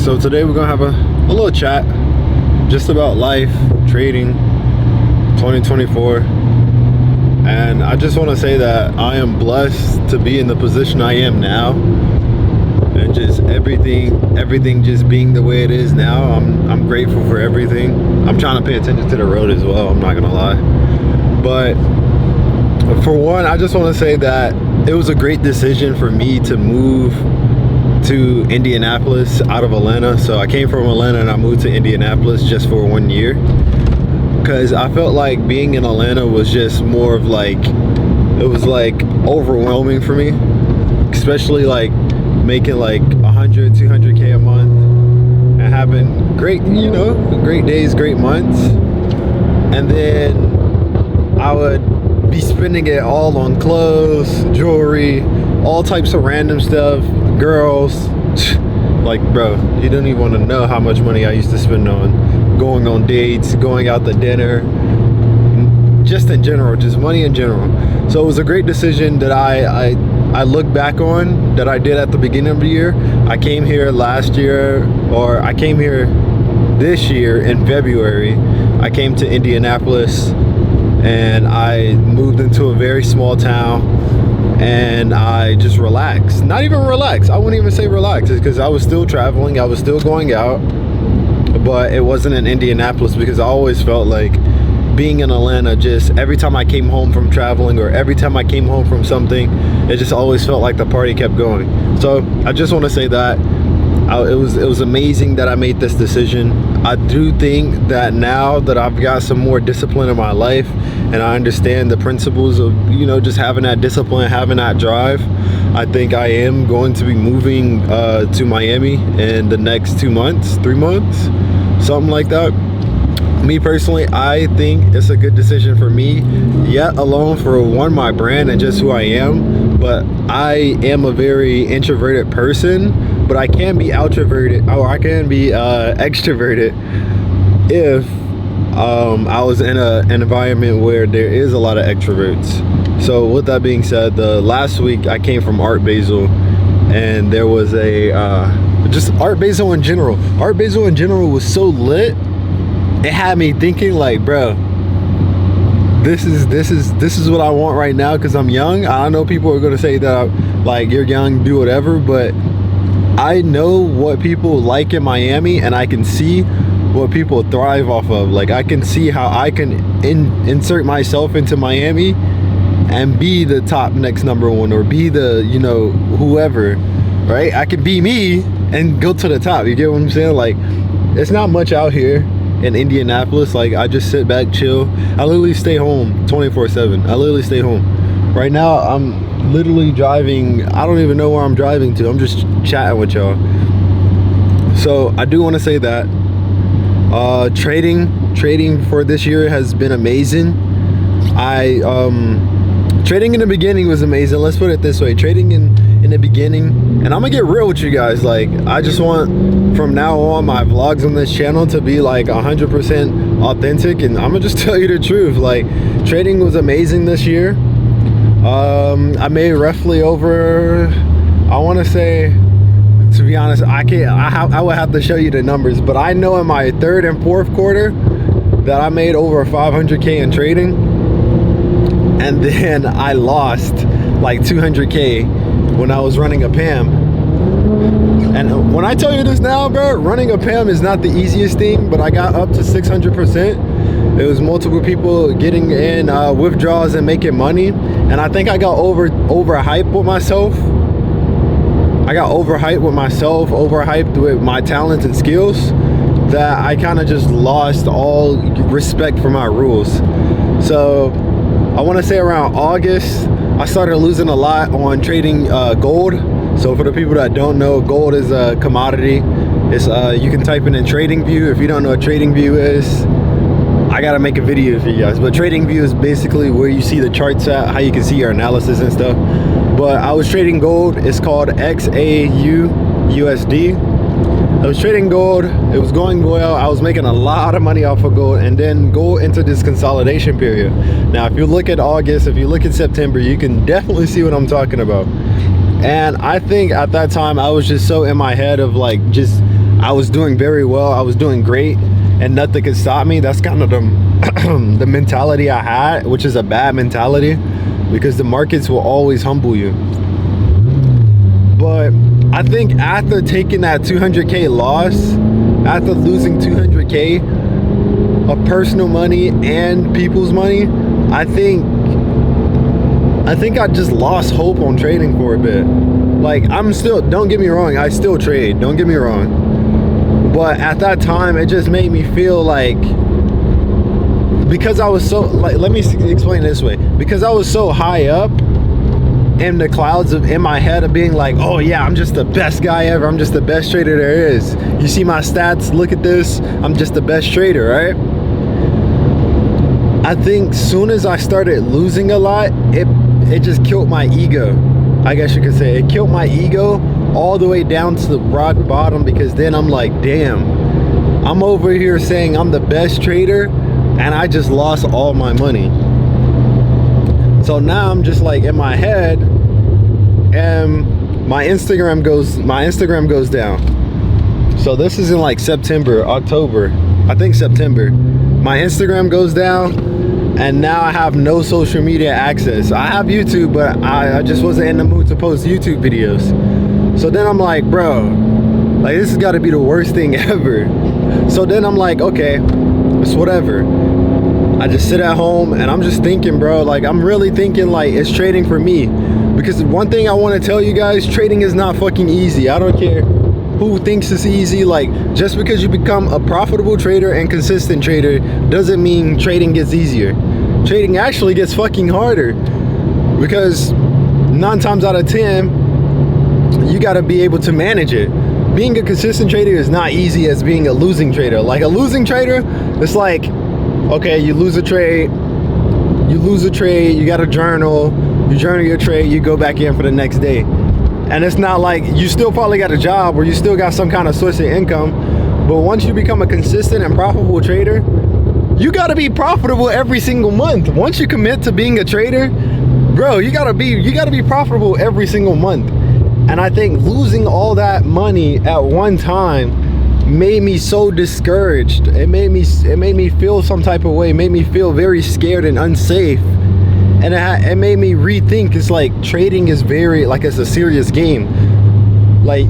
So today we're gonna have a little chat just about life, trading, 2024. And I just want to say that I am blessed to be in the position I am now, and just everything just being the way it is now. I'm grateful for everything. I'm trying to pay attention to the road as well, I'm not gonna lie. But for one, I just want to say that it was a great decision for me to move to Indianapolis out of Atlanta. So I came from Atlanta and I moved to Indianapolis just for 1 year, because I felt like being in Atlanta was just more of like, it was like overwhelming for me, especially like making like 100, 200K a month and having great, great days, great months. And then I would be spending it all on clothes, jewelry, all types of random stuff, girls. Like, bro, you don't even want to know how much money I used to spend on going on dates, going out to dinner, just in general, just money in general. So it was a great decision that I look back on, that I did at the beginning of the year. I came here last year, or I came here this year in February. I came to Indianapolis and I moved into a very small town, and I just relaxed. Not even relaxed, I wouldn't even say relaxed, because I was still traveling, I was still going out, but it wasn't in Indianapolis, because I always felt like being in Atlanta, just every time I came home from traveling or every time I came home from something, it just always felt like the party kept going. So I just want to say that it was amazing that I made this decision. I do think that now that I've got some more discipline in my life and I understand the principles of, just having that discipline, having that drive, I think I am going to be moving to Miami in the next 2 months, 3 months, something like that. Me personally, I think it's a good decision for me, yet alone for one, my brand and just who I am. But I am a very introverted person, but I can be outroverted, or I can be extroverted if I was in an environment where there is a lot of extroverts. So with that being said, the last week I came from Art Basel, and there was a just Art Basel in general. Art Basel in general was so lit. It had me thinking like, bro, this is what I want right now, because I'm young. I know people are gonna say that like, you're young, do whatever, but I know what people like in Miami, and I can see what people thrive off of. Like, I can see how I can insert myself into Miami and be the top next number one, or be the, whoever, right? I can be me and go to the top. You get what I'm saying? Like, it's not much out here in Indianapolis. Like, I just sit back, chill. I literally stay home 24/7. I literally stay home. Right now I'm literally driving. I don't even know where I'm driving to. I'm just chatting with y'all. So I do want to say that trading for this year has been amazing. Trading in the beginning was amazing. Let's put it this way. Trading in the beginning, and I'm gonna get real with you guys. Like, I just want from now on my vlogs on this channel to be like 100% authentic, and I'm gonna just tell you the truth. Like, trading was amazing this year. I made roughly over, I want to say, to be honest, I would have to show you the numbers, but I know in my third and fourth quarter that I made over 500K in trading, and then I lost like 200K when I was running a PAM. And when I tell you this now, bro, running a PAM is not the easiest thing, but I got up to 600%. It was multiple people getting in withdrawals and making money, and I think I got overhyped with myself. I got overhyped with my talents and skills, that I kind of just lost all respect for my rules. So I want to say around August, I started losing a lot on trading gold. So for the people that don't know, gold is a commodity. It's you can type in TradingView. If you don't know what TradingView is, I gotta make a video for you guys. But TradingView is basically where you see the charts at, how you can see your analysis and stuff. But I was trading gold. It's called XAUUSD. I was trading gold. It was going well. I was making a lot of money off of gold, and then go into this consolidation period. Now, if you look at August, if you look at September, you can definitely see what I'm talking about. And I think at that time I was just so in my head of like just I was doing very well, I was doing great, and nothing could stop me. That's kind of the mentality I had, which is a bad mentality, because the markets will always humble you. But I think after taking that 200K loss, after losing 200K of personal money and people's money, I think I just lost hope on trading for a bit. Like, I'm still, don't get me wrong, I still trade, don't get me wrong. But at that time, it just made me feel like, because I was so, like, let me explain this way. Because I was so high up in the clouds in my head of being like, oh yeah, I'm just the best guy ever. I'm just the best trader there is. You see my stats, look at this. I'm just the best trader, right? I think soon as I started losing a lot, it just killed my ego. I guess you could say it killed my ego all the way down to the rock bottom, because then I'm like, damn, I'm over here saying I'm the best trader and I just lost all my money. So now I'm just like in my head, and my Instagram goes down. So this is in like September, October, I think September. My Instagram goes down, and now I have no social media access. I have YouTube, but I just wasn't in the mood to post YouTube videos. So then I'm like, bro, like, this has got to be the worst thing ever. So then I'm like, okay, it's whatever. I just sit at home and I'm just thinking, bro, like, I'm really thinking like, it's trading for me. Because one thing I want to tell you guys, trading is not fucking easy. I don't care who thinks it's easy. Like, just because you become a profitable trader and consistent trader doesn't mean trading gets easier. Trading actually gets fucking harder, because 9 times out of 10, you got to be able to manage it. Being a consistent trader is not easy as being a losing trader. Like, a losing trader, it's like, okay, you lose a trade, you got a journal, you journal your trade, you go back in for the next day. And it's not like, you still probably got a job or you still got some kind of source of income, but once you become a consistent and profitable trader, you gotta be profitable every single month. Once you commit to being a trader, bro, you gotta be profitable every single month. And I think losing all that money at one time made me so discouraged. It made me feel some type of way. It made me feel very scared and unsafe. And it made me rethink. It's like, trading is very, like, it's a serious game. Like,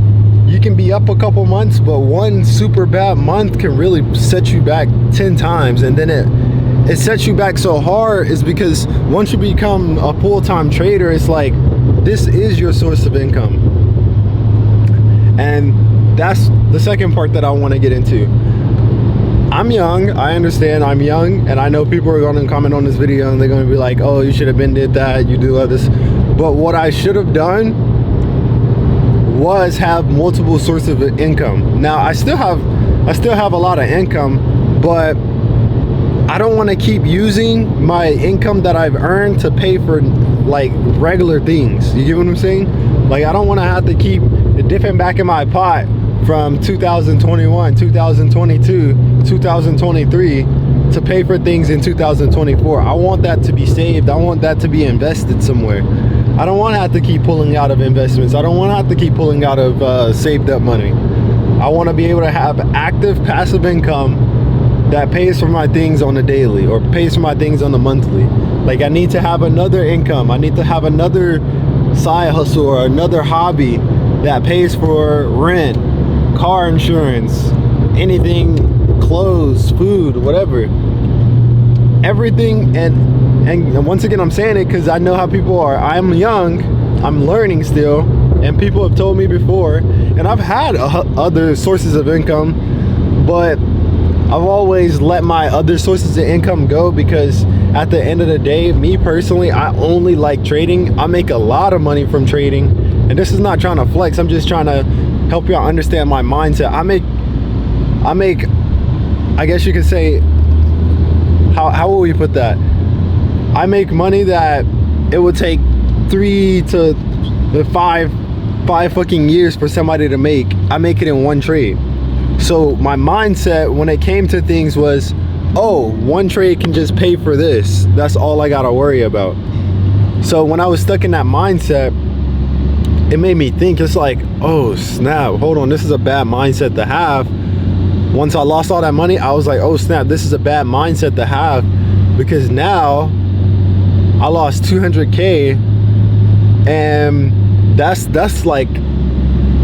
you can be up a couple months, but one super bad month can really set you back 10 times. And then it sets you back so hard is because once you become a full-time trader, it's like, this is your source of income. And that's the second part that I want to get into. I'm young, I understand I'm young, and I know people are going to comment on this video and they're going to be like, oh, you should have been did that, you do all this. But what I should have done was have multiple sources of income. Now I still have a lot of income, but I don't want to keep using my income that I've earned to pay for like regular things. You get what I'm saying? Like, I don't want to have to keep dipping back in my pot from 2021, 2022, 2023 to pay for things in 2024. I want that to be saved. I want that to be invested somewhere. I don't want to have to keep pulling out of investments. I don't want to have to keep pulling out of saved up money. I want to be able to have active passive income that pays for my things on the daily or pays for my things on the monthly. Like, I need to have another income. I need to have another side hustle or another hobby that pays for rent, car insurance, anything, clothes, food, whatever, everything. And once again, I'm saying it because I know how people are. I'm young, I'm learning still, and people have told me before, and I've had other sources of income, but I've always let my other sources of income go, because at the end of the day, me personally, I only like trading. I make a lot of money from trading, and this is not trying to flex. I'm just trying to help y'all understand my mindset. I make, I guess you could say, how will we put that? I make money that it would take 3 to 5 fucking years for somebody to make. I make it in one trade. So my mindset when it came to things was, oh, one trade can just pay for this. That's all I gotta worry about. So when I was stuck in that mindset, it made me think, it's like, oh snap, hold on, this is a bad mindset to have. Once I lost all that money, I was like, oh snap, this is a bad mindset to have, because now I lost 200K, and that's like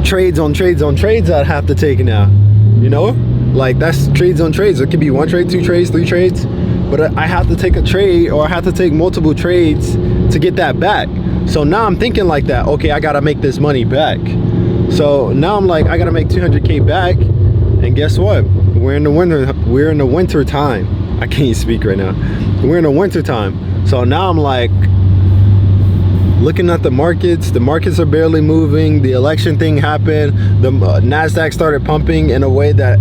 trades on trades on trades I'd have to take now, you know? Like, that's trades on trades. It could be 1 trade, 2 trades, 3 trades, but I have to take a trade, or I have to take multiple trades to get that back. So now I'm thinking like that, okay, I gotta make this money back. So now I'm like, I gotta make 200K back, and guess what? We're in the winter time. I can't speak right now. We're in the winter time. So now I'm like, looking at the markets are barely moving. The election thing happened. The NASDAQ started pumping in a way that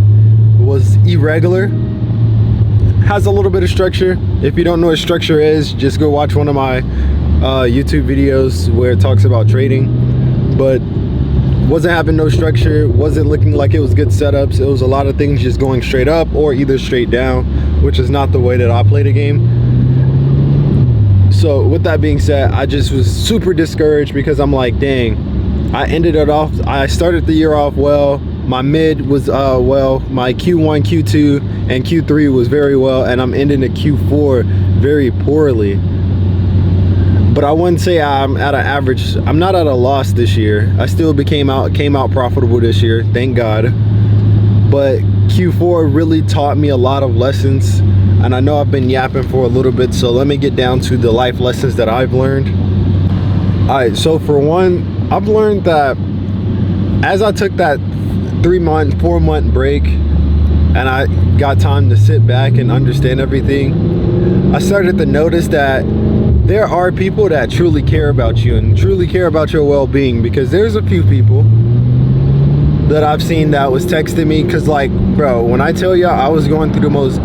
was irregular. Has a little bit of structure. If you don't know what structure is, just go watch one of my YouTube videos where it talks about trading. But wasn't having no structure, wasn't looking like it was good setups. It was a lot of things just going straight up or either straight down, which is not the way that I play the game. So with that being said, I just was super discouraged, because I'm like, dang, I ended it off, I started the year off well. My mid was well, my Q1, Q2, and Q3 was very well, and I'm ending the Q4 very poorly. But I wouldn't say I'm at an average. I'm not at a loss this year. I still came out profitable this year, thank God. But Q4 really taught me a lot of lessons, and I know I've been yapping for a little bit, so let me get down to the life lessons that I've learned. All right, so for one, I've learned that as I took that 4-month break, and I got time to sit back and understand everything, I started to notice that there are people that truly care about you and truly care about your well-being. Because there's a few people that I've seen that was texting me, because like, bro, when I tell y'all I was going through the most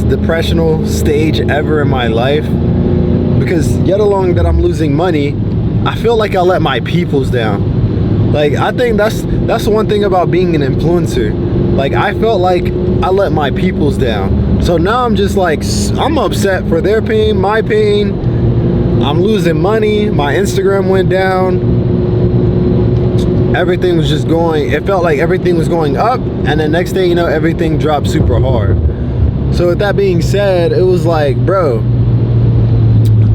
depressional stage ever in my life, because yet along that I'm losing money, I feel like I let my peoples down. Like, I think that's one thing about being an influencer. Like, I felt like I let my peoples down. So now I'm just like, I'm upset for their pain, my pain. I'm losing money. My Instagram went down. Everything was just going, it felt like everything was going up, and then next thing you know, everything dropped super hard. So with that being said, it was like, bro,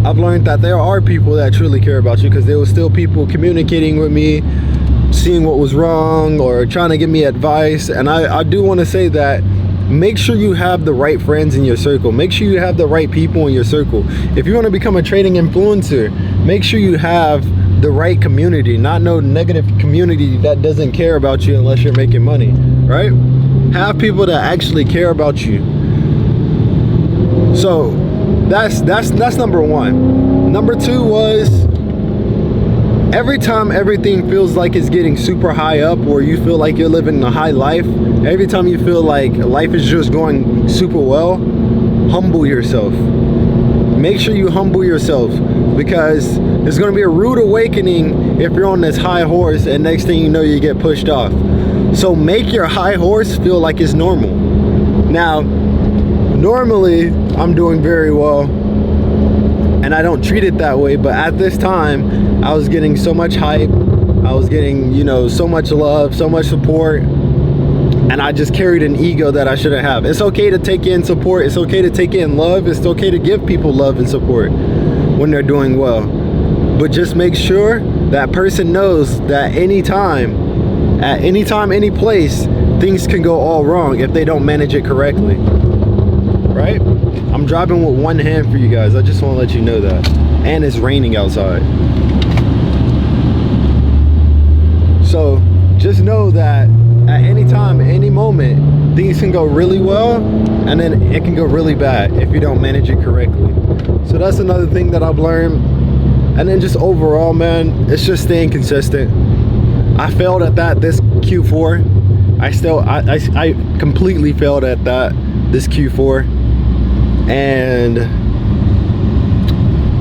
I've learned that there are people that truly care about you, because there was still people communicating with me, seeing what was wrong or trying to give me advice. And I do want to say that make sure you have the right friends in your circle. Make sure you have the right people in your circle. If you want to become a trading influencer, make sure you have the right community, not no negative community that doesn't care about you unless you're making money, right? Have people that actually care about you. So that's number one. Number two was, every time everything feels like it's getting super high up, or you feel like you're living a high life, every time you feel like life is just going super well, humble yourself. Make sure you humble yourself, because it's going to be a rude awakening if you're on this high horse and next thing you know you get pushed off. So make your high horse feel like it's normal. Now, normally I'm doing very well and I don't treat it that way, but at this time I was getting so much hype, I was getting, you know, so much love, so much support, and I just carried an ego that I shouldn't have. It's okay to take in support, it's okay to take in love, it's okay to give people love and support when they're doing well, but just make sure that person knows that anytime, at any time, any place, things can go all wrong if they don't manage it correctly, right? I'm driving with one hand for you guys, I just want to let you know that. And it's raining outside. So just know that at any time, any moment, things can go really well, and then it can go really bad if you don't manage it correctly. So that's another thing that I've learned. And then just overall, man, it's just staying consistent. I failed at that this Q4. I completely failed at that this Q4. And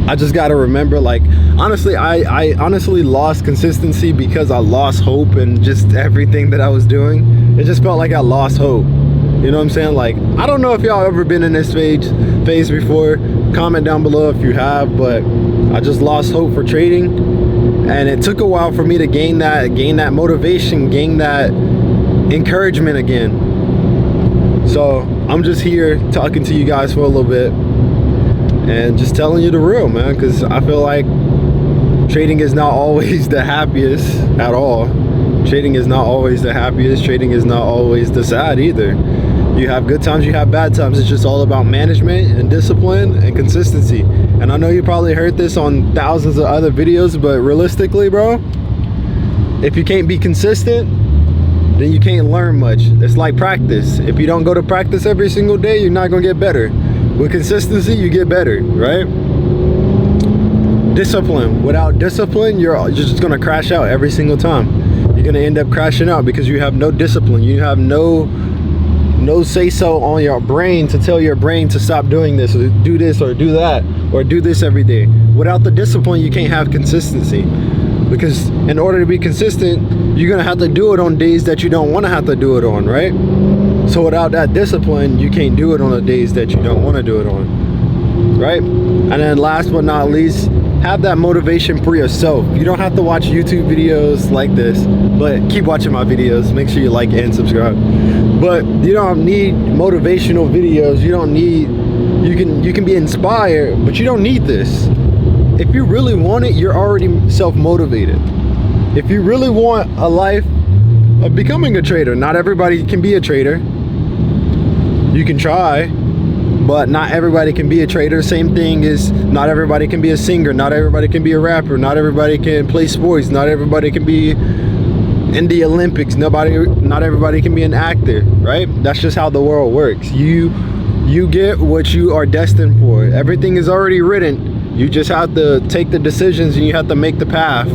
I just got to remember, like, honestly, I honestly lost consistency because I lost hope and just everything that I was doing. It just felt like I lost hope. You know what I'm saying? Like, I don't know if y'all ever been in this phase before. Comment down below if you have, but I just lost hope for trading. And it took a while for me to gain that motivation, gain that encouragement again. So I'm just here talking to you guys for a little bit and just telling you the real, man, because I feel like trading is not always the happiest at all. Trading is not always the happiest. Trading is not always the sad either. You have good times, you have bad times. It's just all about management and discipline and consistency. And I know you probably heard this on thousands of other videos, but realistically, bro, if you can't be consistent, then you can't learn much. It's like practice. If you don't go to practice every single day, you're not gonna get better. With consistency, you get better, right? Discipline. Without discipline, you're just gonna crash out every single time. You're gonna end up crashing out because you have no discipline. You have no say-so on your brain to tell your brain to stop doing this or do this or do that or do this every day. Without the discipline, you can't have consistency, because in order to be consistent, you're gonna have to do it on days that you don't want to have to do it on, right? So without that discipline, you can't do it on the days that you don't want to do it on, right? And then last but not least, have that motivation for yourself. You don't have to watch YouTube videos like this, but keep watching my videos. Make sure you like and subscribe. But you don't need motivational videos. You don't need, you can be inspired, but you don't need this. If you really want it, you're already self-motivated. If you really want a life of becoming a trader, not everybody can be a trader. You can try, but not everybody can be a trader. Same thing is, not everybody can be a singer, not everybody can be a rapper, not everybody can play sports, not everybody can be in the Olympics, not everybody can be an actor, right? That's just how the world works. You get what you are destined for. Everything is already written. You just have to take the decisions and you have to make the path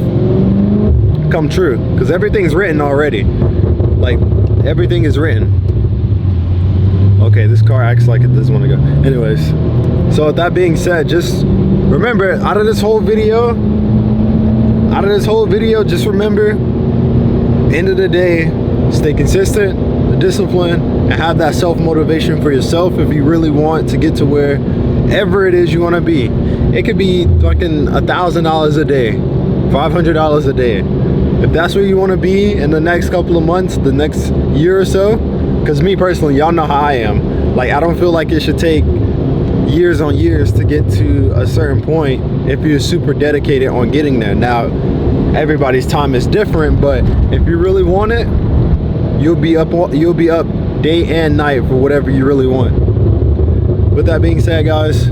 come true, because everything's written already. Like, everything is written. Okay, this car acts like it doesn't want to go. Anyways, so with that being said, just remember, out of this whole video, just remember, end of the day, stay consistent, discipline, and have that self-motivation for yourself if you really want to get to wherever it is you want to be. It could be fucking $1,000 a day, $500 a day. If that's where you want to be in the next couple of months, the next year or so, because me personally, y'all know how I am. Like, I don't feel like it should take years on years to get to a certain point if you're super dedicated on getting there. Now, everybody's time is different, but if you really want it, you'll be up day and night for whatever you really want. With that being said, guys,